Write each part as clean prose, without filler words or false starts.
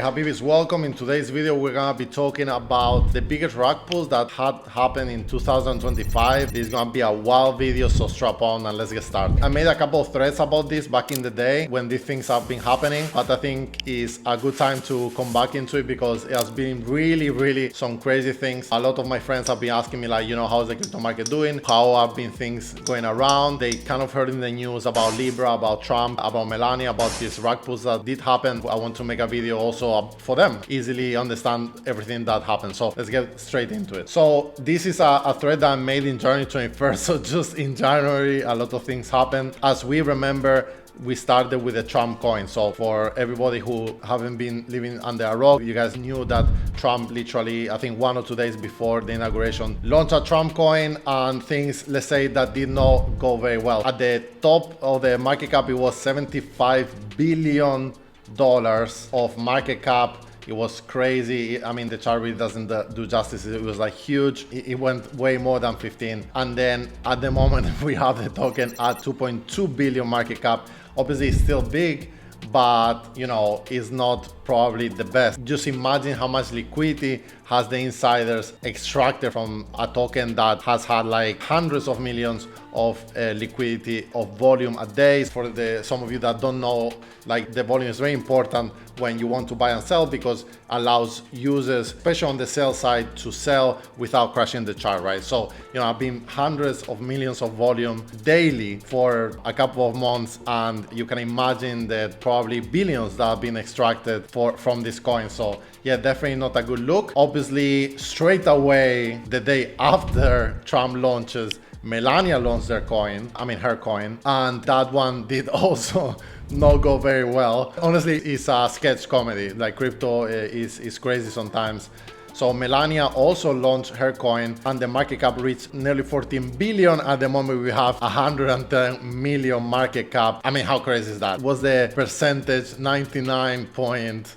Habibis, welcome. In today's video, we're gonna be talking about the biggest rug pulls that had happened in 2025. This is gonna be a wild video, so strap on and let's get started. I made a couple of threads about this back in the day when these things have been happening, but I think it's a good time to come back into it because it has been really some crazy things. A lot of my friends have been asking me like, how's the crypto market doing? How have been things going around? They kind of heard in the news about Libra, about Trump, about Melania, about these rug pulls that did happen. I want to make a video also for them easily understand everything that happened. So let's get straight into it. So this is a thread that I made in January 21st. So just in January, a lot of things happened. As we remember, we started with the Trump coin. So for everybody who haven't been living under a rock, you guys knew that Trump literally, I think 1 or 2 days before the inauguration, launched a Trump coin, and things, let's say, that did not go very well. At the top of the market cap, it was $75 billion of market cap. It was crazy. I mean, the chart really doesn't do justice. It was like huge. It went way more than 15. And then at the moment, we have the token at 2.2 billion market cap. Obviously, it's still big, but it's not probably the best. Just imagine how much liquidity has the insiders extracted from a token that has had like hundreds of millions of liquidity of volume a day. For some of you that don't know, like, the volume is very important when you want to buy and sell because allows users, especially on the sell side, to sell without crashing the chart, right? So I've been hundreds of millions of volume daily for a couple of months, and you can imagine that probably billions that have been extracted from this coin. So yeah, definitely not a good look. Obviously, straight away the day after Trump launches, Melania launched her coin, and that one did also not go very well. Honestly, it's a sketch comedy. Like, crypto is crazy sometimes. So Melania also launched her coin, and the market cap reached nearly 14 billion. At the moment, we have 110 million market cap. I mean, how crazy is that? Was the percentage 99%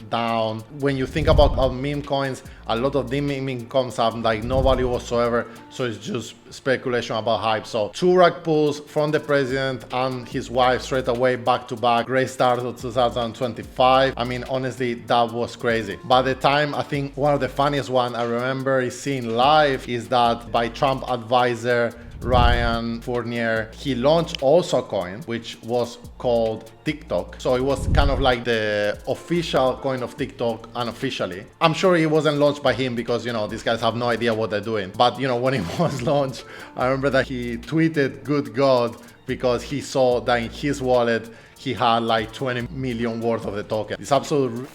down? When you think about meme coins, a lot of the meme coins have like no value whatsoever, so it's just speculation about hype. So 2 rug pulls from the president and his wife straight away, back to back. Great start of 2025. I mean, honestly, that was crazy. By the time, I think one of the funniest one I remember seeing live is that by Trump advisor Ryan Fournier, he launched also a coin which was called TikTok. So it was kind of like the official coin of TikTok unofficially. I'm sure it wasn't launched by him because these guys have no idea what they're doing. But when it was launched, I remember that he tweeted "good God" because he saw that in his wallet he had like 20 million worth of the token. It's absolutely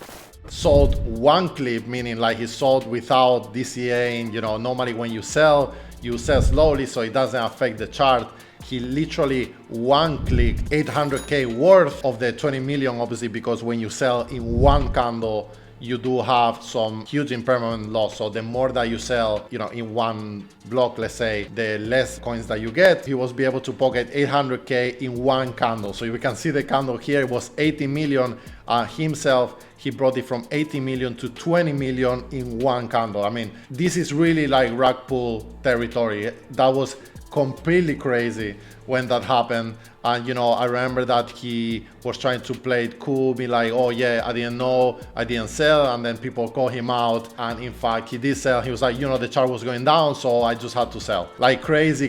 sold one clip, meaning like he sold without DCAing. Normally when you sell slowly so it doesn't affect the chart. He literally one click 800k worth of the 20 million, obviously, because when you sell in one candle, you do have some huge impermanent loss. So the more that you sell, in one block, let's say, the less coins that you get. He was able to pocket 800k in one candle. So you can see the candle here, it was 80 million. Himself, he brought it from 80 million to 20 million in one candle. I mean, this is really like rug pull territory. That was completely crazy when that happened. And I remember that he was trying to play it cool, be like, oh yeah, I didn't know, I didn't sell, and then people call him out, and in fact he did sell. He was like, the chart was going down, so I just had to sell. Like, crazy.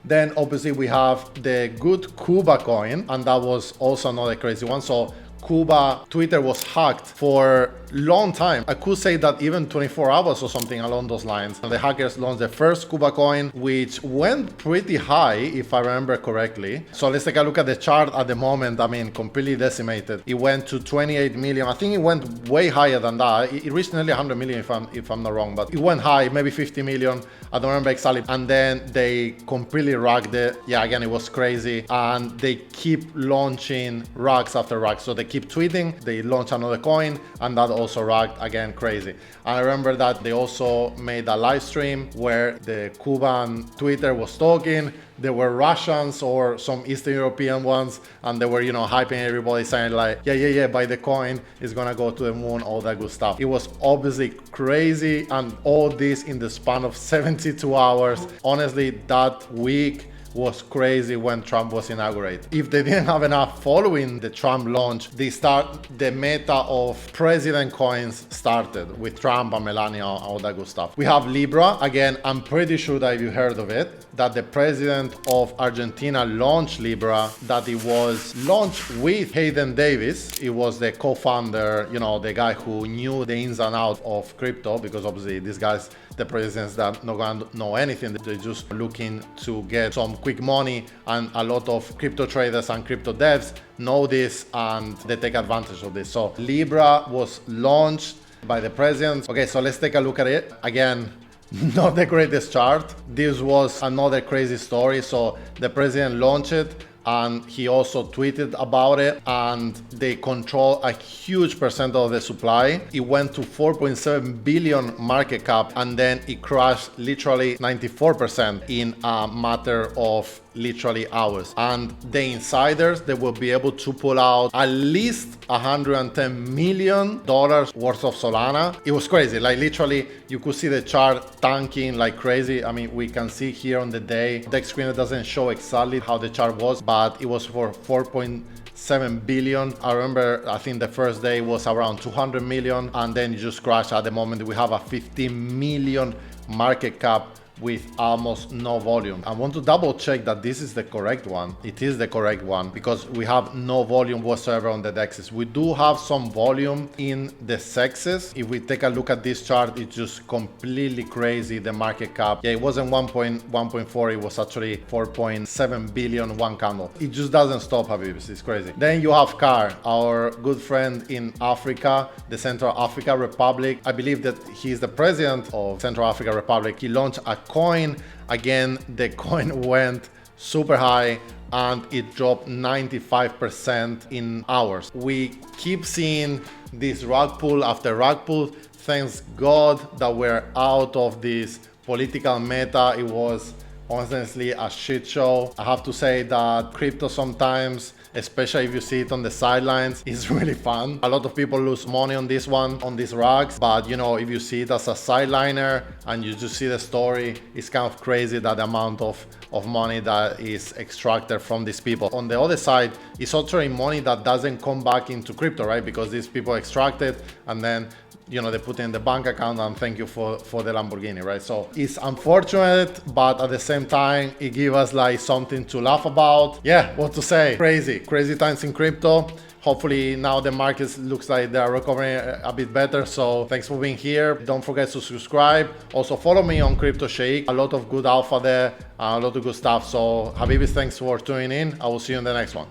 Then obviously we have the good Cuba coin, and that was also another crazy one. So Cuba Twitter was hacked for long time. I could say that even 24 hours or something along those lines. And the hackers launched the first Cuba coin, which went pretty high, if I remember correctly. So let's take a look at the chart at the moment. I mean, completely decimated. It went to 28 million. I think it went way higher than that. It reached nearly 100 million if I'm not wrong, but it went high, maybe 50 million. I don't remember exactly. And then they completely rugged it. Yeah, again, it was crazy. And they keep launching rugs after rugs. So they keep tweeting, they launch another coin, and that also rugged, again, crazy. And I remember that they also made a live stream where the Cuban Twitter was talking. There were Russians or some Eastern European ones, and they were, hyping everybody, saying like, yeah, buy the coin, it's gonna go to the moon, all that good stuff. It was obviously crazy, and all this in the span of 72 hours. Honestly, that week was crazy when Trump was inaugurated. If they didn't have enough following the Trump launch, the meta of president coins started with Trump and Melania, all that good stuff. We have Libra. Again, I'm pretty sure that you heard of it, that the president of Argentina launched Libra, that it was launched with Hayden Davis. It was the co-founder, you know, the guy who knew the ins and outs of crypto, because obviously these guys, the presidents that not gonna know anything, they're just looking to get some quick money, and a lot of crypto traders and crypto devs know this and they take advantage of this. So Libra was launched by the president. Okay, so let's take a look at it. Again, not the greatest chart. This was another crazy story. So the president launched it, and he also tweeted about it, and they control a huge percent of the supply. It went to 4.7 billion market cap, and then it crashed literally 94% in a matter of literally hours. And the insiders, they will be able to pull out at least $110 million worth of Solana. It was crazy. Like literally, you could see the chart tanking like crazy. I mean, we can see here on the day, the screen doesn't show exactly how the chart was, but it was for 4.7 billion. I remember, I think the first day was around 200 million, and then it just crashed. At the moment, we have a 15 million market cap with almost no volume. I want to double check that this is the correct one. It is the correct one, because we have no volume whatsoever on the DEXs. We do have some volume in the SEXs. If we take a look at this chart, it's just completely crazy, the market cap. Yeah, it wasn't 1.4, it was actually 4.7 billion one candle. It just doesn't stop, Habibs. It's crazy. Then you have CAR, our good friend in Africa, the Central Africa Republic. I believe that he's the president of Central Africa Republic. He launched a coin. Again, the coin went super high and it dropped 95% in hours. We keep seeing this rug pull after rug pull. Thanks God that we're out of this political meta. It was honestly a shit show. I have to say that crypto sometimes, especially if you see it on the sidelines, is really fun. A lot of people lose money on this one, on these rugs, but you know, if you see it as a sideliner and you just see the story, it's kind of crazy that the amount of money that is extracted from these people. On the other side, it's actually money that doesn't come back into crypto, right? Because these people extract it and then, you know, they put in the bank account and thank you for the Lamborghini, right? So it's unfortunate, but at the same time, it gives us like something to laugh about. Yeah, what to say? Crazy times in crypto. Hopefully now the markets looks like they are recovering a bit better. So thanks for being here. Don't forget to subscribe. Also follow me on Crypto Shake. A lot of good alpha there, a lot of good stuff. So Habibis, thanks for tuning in. I will see you in the next one.